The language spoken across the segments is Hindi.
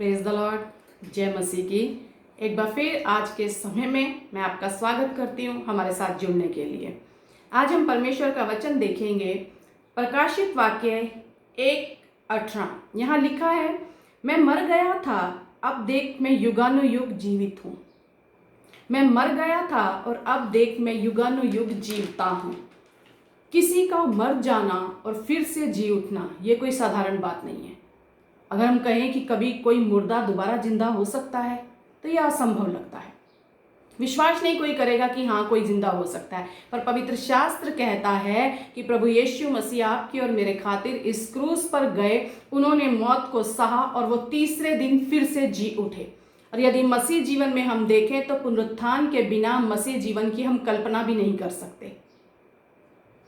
प्रेज द लॉर्ड, जय मसीह की। एक बार फिर आज के समय में मैं आपका स्वागत करती हूँ हमारे साथ जुड़ने के लिए। आज हम परमेश्वर का वचन देखेंगे। प्रकाशित वाक्य 1:18 यहाँ लिखा है, मैं मर गया था, अब देख मैं युगानुयुग जीवित हूँ। मैं मर गया था और अब देख मैं युगानुयुग जीवता हूँ। किसी का मर जाना और फिर से जी उठना ये कोई साधारण बात नहीं है। अगर हम कहें कि कभी कोई मुर्दा दोबारा जिंदा हो सकता है तो यह असंभव लगता है। विश्वास नहीं कोई करेगा कि हाँ कोई जिंदा हो सकता है, पर पवित्र शास्त्र कहता है कि प्रभु यीशु मसीह आपकी और मेरे खातिर इस क्रूस पर गए, उन्होंने मौत को सहा और वो तीसरे दिन फिर से जी उठे। और यदि मसीह जीवन में हम देखें तो पुनरुत्थान के बिना मसीह जीवन की हम कल्पना भी नहीं कर सकते।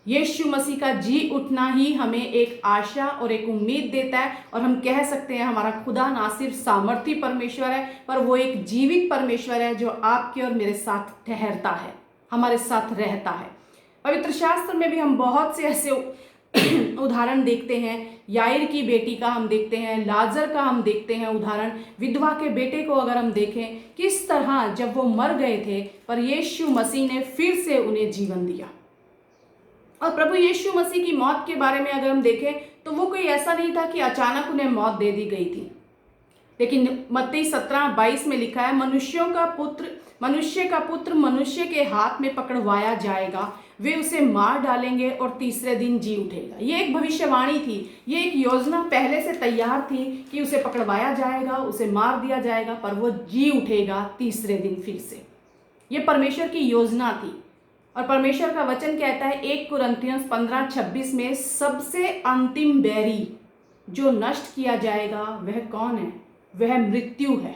यीशु मसीह का जी उठना ही हमें एक आशा और एक उम्मीद देता है, और हम कह सकते हैं हमारा खुदा ना सिर्फ सामर्थी परमेश्वर है, पर वो एक जीवित परमेश्वर है जो आपके और मेरे साथ ठहरता है, हमारे साथ रहता है। पवित्र शास्त्र में भी हम बहुत से ऐसे उदाहरण देखते हैं। याईर की बेटी का हम देखते हैं, लाजर का हम देखते हैं उदाहरण, विधवा के बेटे को अगर हम देखें, किस तरह जब वो मर गए थे पर यीशु मसीह ने फिर से उन्हें जीवन दिया। और प्रभु यीशु मसीह की मौत के बारे में अगर हम देखें तो वो कोई ऐसा नहीं था कि अचानक उन्हें मौत दे दी गई थी, लेकिन मत्ती 17:22 में लिखा है, मनुष्य का पुत्र मनुष्य के हाथ में पकड़वाया जाएगा, वे उसे मार डालेंगे और तीसरे दिन जी उठेगा। ये एक भविष्यवाणी थी, ये एक योजना पहले से तैयार थी कि उसे पकड़वाया जाएगा, उसे मार दिया जाएगा, पर वो जी उठेगा तीसरे दिन फिर से। ये परमेश्वर की योजना थी। और परमेश्वर का वचन कहता है 1 कुरिन्थियंस 15:26 में, सबसे अंतिम बैरी जो नष्ट किया जाएगा वह कौन है? वह मृत्यु है।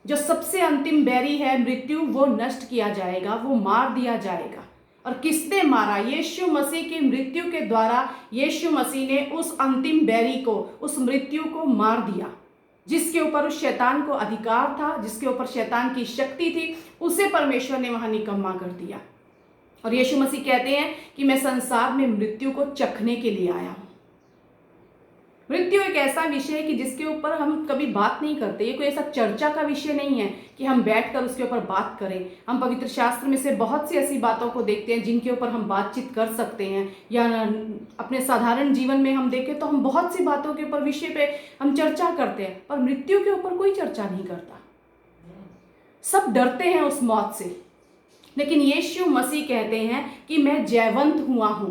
जो सबसे अंतिम बैरी है मृत्यु, वो नष्ट किया जाएगा, वो मार दिया जाएगा। और किसने मारा? यीशु मसीह की मृत्यु के द्वारा यीशु मसीह ने उस अंतिम बैरी को, उस मृत्यु को मार दिया। जिसके ऊपर उस शैतान को अधिकार था, जिसके ऊपर शैतान की शक्ति थी, उसे परमेश्वर ने वहां निकम्मा कर दिया। और यीशु मसीह कहते हैं कि मैं संसार में मृत्यु को चखने के लिए आया हूं। मृत्यु एक ऐसा विषय है कि जिसके ऊपर हम कभी बात नहीं करते। ये कोई ऐसा चर्चा का विषय नहीं है कि हम बैठकर उसके ऊपर बात करें। हम पवित्र शास्त्र में से बहुत सी ऐसी बातों को देखते हैं जिनके ऊपर हम बातचीत कर सकते हैं, या अपने साधारण जीवन में हम देखें तो हम बहुत सी बातों के ऊपर विषय पे हम चर्चा करते हैं, पर मृत्यु के ऊपर कोई चर्चा नहीं करता। सब डरते हैं उस मौत से, लेकिन यीशु मसीह कहते हैं कि मैं जयवंत हुआ हूं,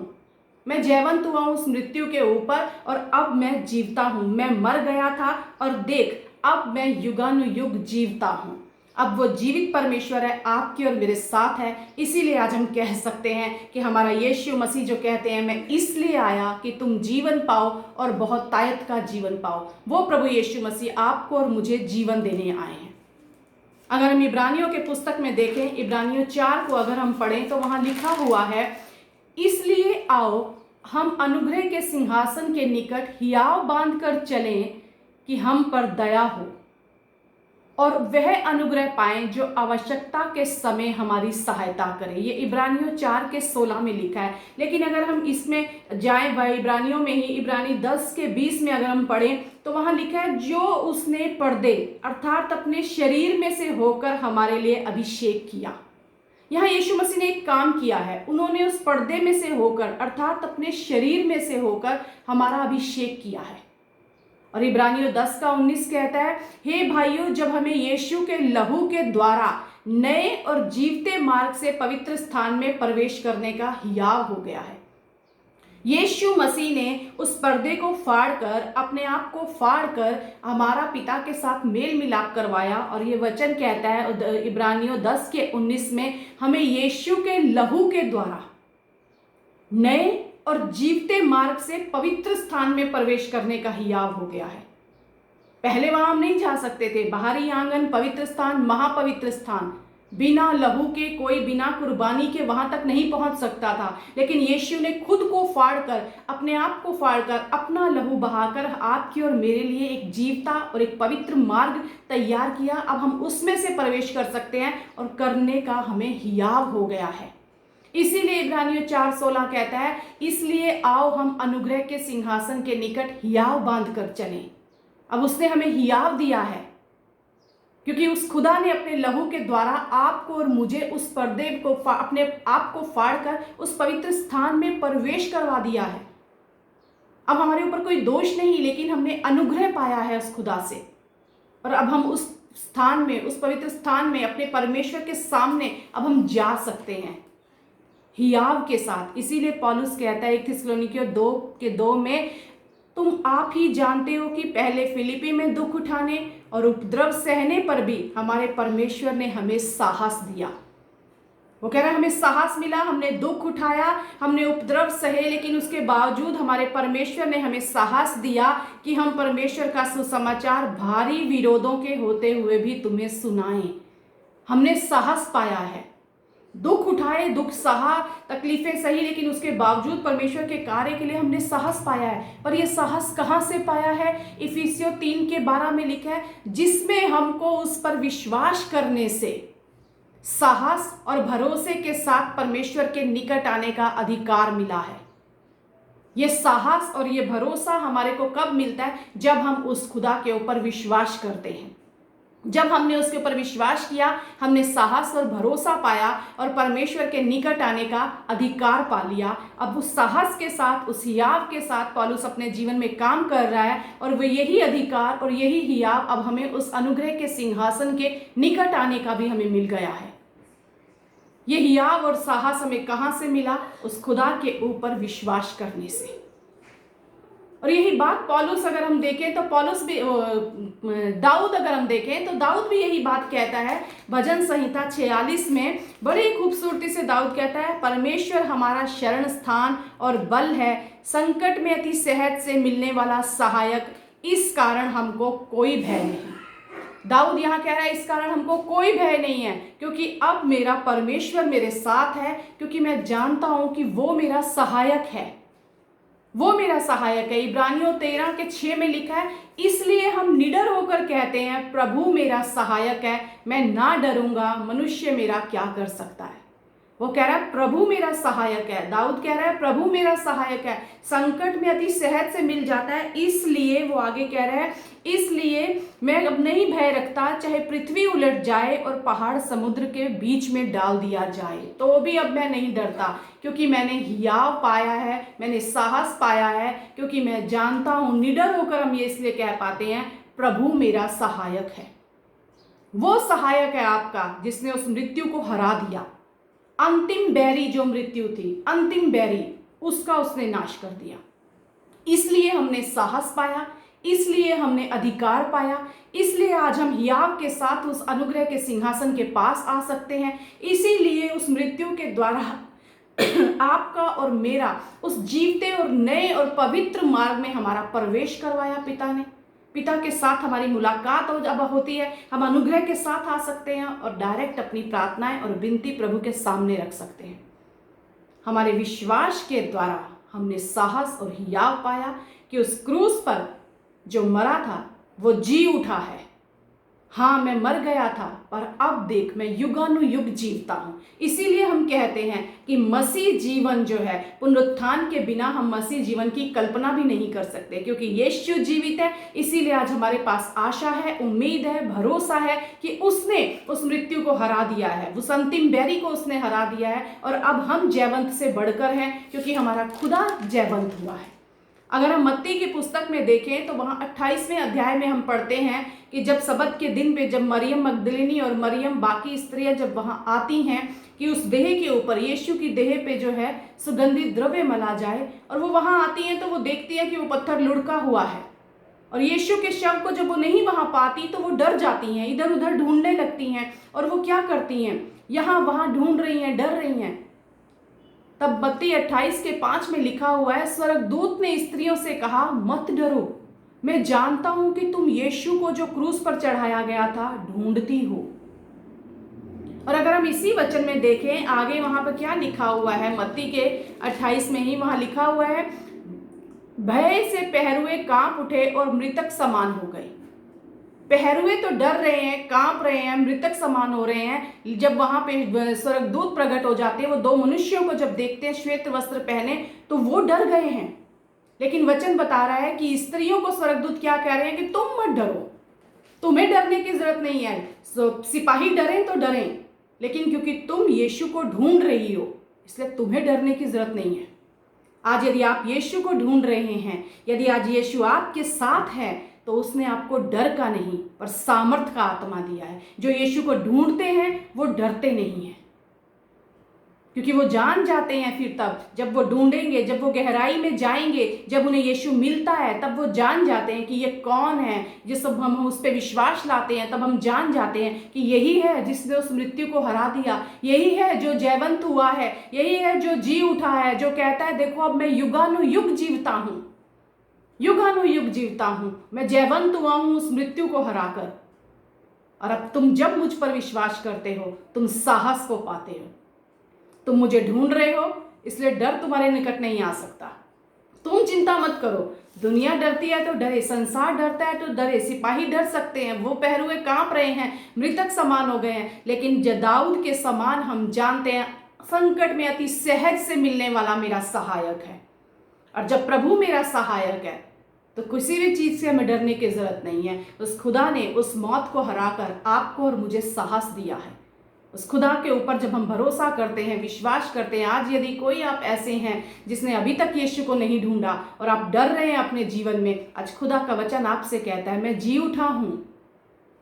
मैं जयवंत हुआ हूं उस मृत्यु के ऊपर, और अब मैं जीवता हूं। मैं मर गया था और देख अब मैं युगानुयुग जीवता हूं। अब वो जीवित परमेश्वर है, आपकी और मेरे साथ है। इसीलिए आज हम कह सकते हैं कि हमारा यीशु मसीह जो कहते हैं, मैं इसलिए आया कि तुम जीवन पाओ और बहुत तायत का जीवन पाओ, वो प्रभु यीशु मसीह आपको और मुझे जीवन देने आए हैं। अगर हम इब्रानियों के पुस्तक में देखें, इब्रानियों 4 को अगर हम पढ़ें तो वहां लिखा हुआ है, इसलिए आओ हम अनुग्रह के सिंहासन के निकट हियाव बांध कर चलें कि हम पर दया हो और वह अनुग्रह पाएं जो आवश्यकता के समय हमारी सहायता करे। ये इब्रानियों 4:16 में लिखा है। लेकिन अगर हम इसमें जाएं, वह इब्रानियों में ही इब्रानी 10:20 में अगर हम पढ़ें तो वहां लिखा है, जो उसने पर्दे अर्थात अपने शरीर में से होकर हमारे लिए अभिषेक किया। यहाँ यीशु मसीह ने एक काम किया है, उन्होंने उस पर्दे में से होकर अर्थात अपने शरीर में से होकर हमारा अभिषेक किया है। और इब्रानियों 10:19 कहता है, हे भाइयों, जब हमें यीशु के लहू के द्वारा नए और जीवते मार्ग से पवित्र स्थान में प्रवेश करने का हियाव हो गया है। यीशु मसीह ने उस पर्दे को फाड़कर, अपने आप को फाड़कर हमारा पिता के साथ मेल मिलाप करवाया। और ये वचन कहता है इब्रानियों 10:19 में, हमें यीशु के लहू के द्वारा नए और जीवते मार्ग से पवित्र स्थान में प्रवेश करने का हियाव हो गया है। पहले वहां हम नहीं जा सकते थे। बाहरी आंगन, पवित्र स्थान, महापवित्र स्थान, बिना लहू के, कोई बिना कुर्बानी के वहां तक नहीं पहुंच सकता था। लेकिन यीशु ने खुद को फाड़कर, अपने आप को फाड़कर, अपना लहू बहाकर आपकी और मेरे लिए एक जीवता और एक पवित्र मार्ग तैयार किया। अब हम उसमें से प्रवेश कर सकते हैं और करने का हमें हियाव हो गया है। इसीलिए इब्रानियों 4:16 कहता है, इसलिए आओ हम अनुग्रह के सिंहासन के निकट हियाव बांध कर चलें। अब उसने हमें हियाव दिया है, क्योंकि उस खुदा ने अपने लहू के द्वारा आपको और मुझे उस पर्दे को अपने आप को फाड़कर उस पवित्र स्थान में प्रवेश करवा दिया है। अब हमारे ऊपर कोई दोष नहीं, लेकिन हमने अनुग्रह पाया है उस खुदा से, और अब हम उस स्थान में, उस पवित्र स्थान में अपने परमेश्वर के सामने अब हम जा सकते हैं हियाव के साथ। इसीलिए पौलुस कहता है 1 थिस्सलुनीकियों 2:2 में, तुम आप ही जानते हो कि पहले फिलिप्पी में दुख उठाने और उपद्रव सहने पर भी हमारे परमेश्वर ने हमें साहस दिया। वो कह रहा है हमें साहस मिला, हमने दुख उठाया, हमने उपद्रव सहे, लेकिन उसके बावजूद हमारे परमेश्वर ने हमें साहस दिया कि हम परमेश्वर का सुसमाचार भारी विरोधों के होते हुए भी तुम्हें सुनाएं। हमने साहस पाया है, दुख उठाए, दुख सहा, तकलीफें सही, लेकिन उसके बावजूद परमेश्वर के कार्य के लिए हमने साहस पाया है। पर यह साहस कहाँ से पाया है? इफिसियों 3:12 में लिखा है, जिसमें हमको उस पर विश्वास करने से साहस और भरोसे के साथ परमेश्वर के निकट आने का अधिकार मिला है। ये साहस और ये भरोसा हमारे को कब मिलता है? जब हम उस खुदा के ऊपर विश्वास करते हैं। जब हमने उसके ऊपर विश्वास किया, हमने साहस और भरोसा पाया और परमेश्वर के निकट आने का अधिकार पा लिया। अब उस साहस के साथ, उस हियाव के साथ पौलुस अपने जीवन में काम कर रहा है, और वो यही अधिकार और यही हियाव अब हमें उस अनुग्रह के सिंहासन के निकट आने का भी हमें मिल गया है। ये हियाव और साहस हमें कहाँ से मिला? उस खुदा के ऊपर विश्वास करने से। और यही बात पौलुस अगर हम देखें तो पौलुस भी, दाऊद अगर हम देखें तो दाऊद भी यही बात कहता है। भजन संहिता 46 में बड़ी खूबसूरती से दाऊद कहता है, परमेश्वर हमारा शरण स्थान और बल है, संकट में अति सहज से मिलने वाला सहायक, इस कारण हमको कोई भय नहीं। दाऊद यहाँ कह रहा है, इस कारण हमको कोई भय नहीं है, क्योंकि अब मेरा परमेश्वर मेरे साथ है, क्योंकि मैं जानता हूं कि वो मेरा सहायक है, वो मेरा सहायक है। इब्रानियों 13:6 में लिखा है, इसलिए हम निडर होकर कहते हैं, प्रभु मेरा सहायक है, मैं ना डरूंगा, मनुष्य मेरा क्या कर सकता है। वो कह रहा है प्रभु मेरा सहायक है। दाऊद कह रहा है प्रभु मेरा सहायक है, संकट में अति सहज से मिल जाता है। इसलिए वो आगे कह रहा है, इसलिए मैं अब नहीं भय रखता, चाहे पृथ्वी उलट जाए और पहाड़ समुद्र के बीच में डाल दिया जाए, तो भी अब मैं नहीं डरता, क्योंकि मैंने हियाव पाया है, मैंने साहस पाया है, क्योंकि मैं जानता हूं, निडर होकर हम ये इसलिए कह पाते हैं, प्रभु मेरा सहायक है। वो सहायक है आपका जिसने उस मृत्यु को हरा दिया। अंतिम बैरी जो मृत्यु थी, अंतिम बैरी, उसका उसने नाश कर दिया। इसलिए हमने साहस पाया, इसलिए हमने अधिकार पाया, इसलिए आज हम हियाव के साथ उस अनुग्रह के सिंहासन के पास आ सकते हैं। इसीलिए उस मृत्यु के द्वारा आपका और मेरा उस जीवते और नए और पवित्र मार्ग में हमारा प्रवेश करवाया पिता ने। पिता के साथ हमारी मुलाकात अब होती है, हम अनुग्रह के साथ आ सकते हैं और डायरेक्ट अपनी प्रार्थनाएं और विनती प्रभु के सामने रख सकते हैं। हमारे विश्वास के द्वारा हमने साहस और हियाव पाया कि उस क्रूस पर जो मरा था वो जी उठा है। हाँ, मैं मर गया था, पर अब देख मैं युगानुयुग जीवता हूं। इसीलिए हम कहते हैं कि मसीह जीवन जो है, पुनरुत्थान के बिना हम मसीह जीवन की कल्पना भी नहीं कर सकते, क्योंकि यीशु जीवित है। इसीलिए आज हमारे पास आशा है, उम्मीद है, भरोसा है कि उसने उस मृत्यु को हरा दिया है, उस अंतिम बैरी को उसने हरा दिया है, और अब हम जयवंत से बढ़कर हैं, क्योंकि हमारा खुदा जयवंत हुआ है। अगर हम मत्ती की पुस्तक में देखें तो वहाँ 28वें अध्याय में हम पढ़ते हैं कि जब सबत के दिन पे जब मरियम मगदलिनी और मरियम बाकी स्त्रियां जब वहाँ आती हैं कि उस देह के ऊपर, यीशु की देह पे जो है सुगंधित द्रव्य मला जाए, और वो वहाँ आती हैं तो वो देखती है कि वो पत्थर लुढ़का हुआ है, और यीशु के शव को जब वो नहीं वहाँ पाती तो वो डर जाती हैं, इधर उधर ढूंढने लगती हैं, और वो क्या करती हैं, यहाँ वहाँ ढूंढ रही हैं, डर रही हैं। तब मत्ती 28:5 में लिखा हुआ है, स्वर्गदूत ने स्त्रियों से कहा, मत डरो, मैं जानता हूं कि तुम यीशु को जो क्रूस पर चढ़ाया गया था ढूंढती हो। और अगर हम इसी वचन में देखें आगे, वहां पर क्या लिखा हुआ है, मत्ती के 28 में ही वहां लिखा हुआ है, भय से पहरुए कांप उठे और मृतक समान हो गए। पहरुए तो डर रहे हैं, कांप रहे हैं, मृतक समान हो रहे हैं। जब वहां पे स्वर्गदूत प्रकट हो जाते हैं, वो दो मनुष्यों को जब देखते हैं श्वेत वस्त्र पहने, तो वो डर गए हैं। लेकिन वचन बता रहा है कि स्त्रियों को स्वर्गदूत क्या कह रहे हैं कि तुम मत डरो, तुम्हें डरने की जरूरत नहीं है। सिपाही डरें तो डरें, लेकिन क्योंकि तुम यीशु को ढूंढ रही हो इसलिए तुम्हें डरने की जरूरत नहीं है। आज यदि आप यीशु को ढूंढ रहे हैं, यदि आज यीशु आपके साथ है, तो उसने आपको डर का नहीं पर सामर्थ का आत्मा दिया है। जो यीशु को ढूंढते हैं वो डरते नहीं हैं, क्योंकि वो जान जाते हैं फिर तब जब वो ढूंढेंगे, जब वो गहराई में जाएंगे, जब उन्हें यीशु मिलता है तब वो जान जाते हैं कि ये कौन है। जिस सब हम उस पर विश्वास लाते हैं तब हम जान जाते हैं कि यही है जिसने उस मृत्यु को हरा दिया, यही है जो जयवंत हुआ है, यही है जो जी उठा है, जो कहता है देखो अब मैं युगानुयुग जीवता हूँ, युगानुयुग जीवता हूँ, मैं जयवंत हुआ हूँ उस मृत्यु को हराकर। और अब तुम जब मुझ पर विश्वास करते हो तुम साहस को पाते हो। तुम मुझे ढूंढ रहे हो इसलिए डर तुम्हारे निकट नहीं आ सकता। तुम चिंता मत करो। दुनिया डरती है तो डरे, संसार डरता है तो डरे, सिपाही डर सकते हैं, वो पहरुए कांप रहे हैं, मृतक समान हो गए हैं, लेकिन दाऊद के समान हम जानते हैं संकट में अति सहज से मिलने वाला मेरा सहायक है। और जब प्रभु मेरा सहायक है तो किसी भी चीज से हमें डरने की जरूरत नहीं है। उस खुदा ने उस मौत को हराकर आपको और मुझे साहस दिया है। उस खुदा के ऊपर जब हम भरोसा करते हैं, विश्वास करते हैं, आज यदि कोई आप ऐसे हैं जिसने अभी तक यीशु को नहीं ढूंढा और आप डर रहे हैं अपने जीवन में, आज खुदा का वचन आपसे कहता है मैं जी उठा हूं,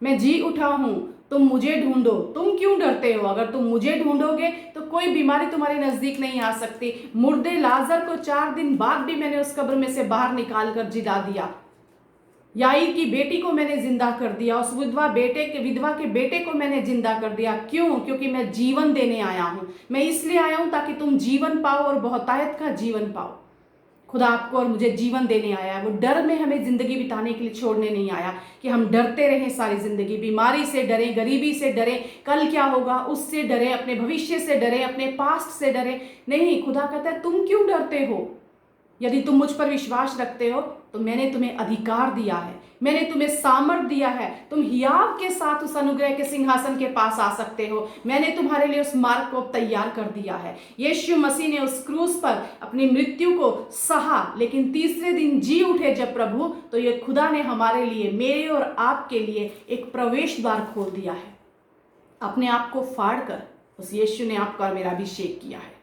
मैं जी उठा हूं, तुम मुझे ढूंढो। तुम क्यों डरते हो? अगर तुम मुझे ढूंढोगे तो कोई बीमारी तुम्हारे नजदीक नहीं आ सकती। मुर्दे लाजर को 4 दिन बाद भी मैंने उस कब्र में से बाहर निकाल कर जिला दिया। याईर की बेटी को मैंने जिंदा कर दिया, उस विधवा के बेटे को मैंने जिंदा कर दिया। क्यों? क्योंकि मैं जीवन देने आया हूं। मैं इसलिए आया हूं ताकि तुम जीवन पाओ और बहुतायत का जीवन पाओ। खुदा आपको और मुझे जीवन देने आया है। वो डर में हमें जिंदगी बिताने के लिए छोड़ने नहीं आया कि हम डरते रहें सारी जिंदगी। बीमारी से डरें, गरीबी से डरें, कल क्या होगा उससे डरें, अपने भविष्य से डरें, अपने पास्ट से डरें। नहीं, खुदा कहता है तुम क्यों डरते हो? यदि तुम मुझ पर विश्वास रखते हो तो मैंने तुम्हें अधिकार दिया है, मैंने तुम्हें सामर्थ दिया है। तुम हियाव के साथ उस अनुग्रह के सिंहासन के पास आ सकते हो। मैंने तुम्हारे लिए उस मार्ग को तैयार कर दिया है। यीशु मसीह ने उस क्रूस पर अपनी मृत्यु को सहा, लेकिन तीसरे दिन जी उठे जब प्रभु, तो ये खुदा ने हमारे लिए, मेरे और आपके लिए एक प्रवेश द्वार खोल दिया है। अपने आप को फाड़ कर उस यीशु ने आपका और मेरा अभिषेक किया है।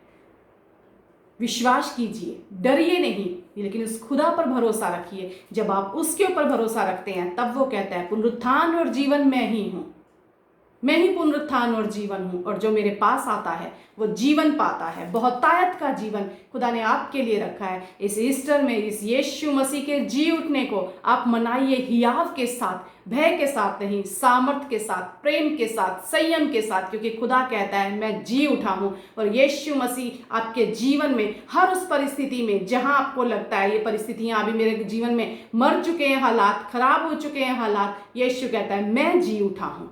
विश्वास कीजिए, डरिए नहीं, लेकिन उस खुदा पर भरोसा रखिए। जब आप उसके ऊपर भरोसा रखते हैं तब वो कहता है पुनरुत्थान और जीवन मैं ही हूं, मैं ही पुनरुत्थान और जीवन हूं, और जो मेरे पास आता है वो जीवन पाता है। बहुतायत का जीवन खुदा ने आपके लिए रखा है। इस ईस्टर में इस यीशु मसीह के जी उठने को आप मनाइए हियाव के साथ, भय के साथ नहीं, सामर्थ के साथ, प्रेम के साथ, संयम के साथ, क्योंकि खुदा कहता है मैं जी उठा हूं। और यीशु मसीह आपके जीवन में हर उस परिस्थिति में जहां आपको लगता है ये परिस्थितियां अभी मेरे जीवन में मर चुके हैं, हालात खराब हो चुके हैं, हालात, यीशु कहता है मैं जी उठा हूं,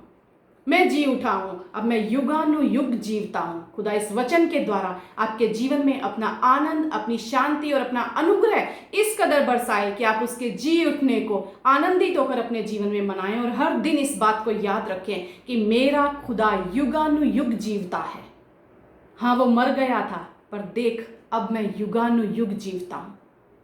मैं जी उठा हूं, अब मैं युगानुयुग जीवता हूं। खुदा इस वचन के द्वारा आपके जीवन में अपना आनंद, अपनी शांति और अपना अनुग्रह इस कदर बरसाए कि आप उसके जी उठने को आनंदित होकर अपने जीवन में मनाएं। और हर दिन इस बात को याद रखें कि मेरा खुदा युगानुयुग जीवता है। हाँ, वो मर गया था, पर देख अब मैं युगानुयुग जीवता हूं।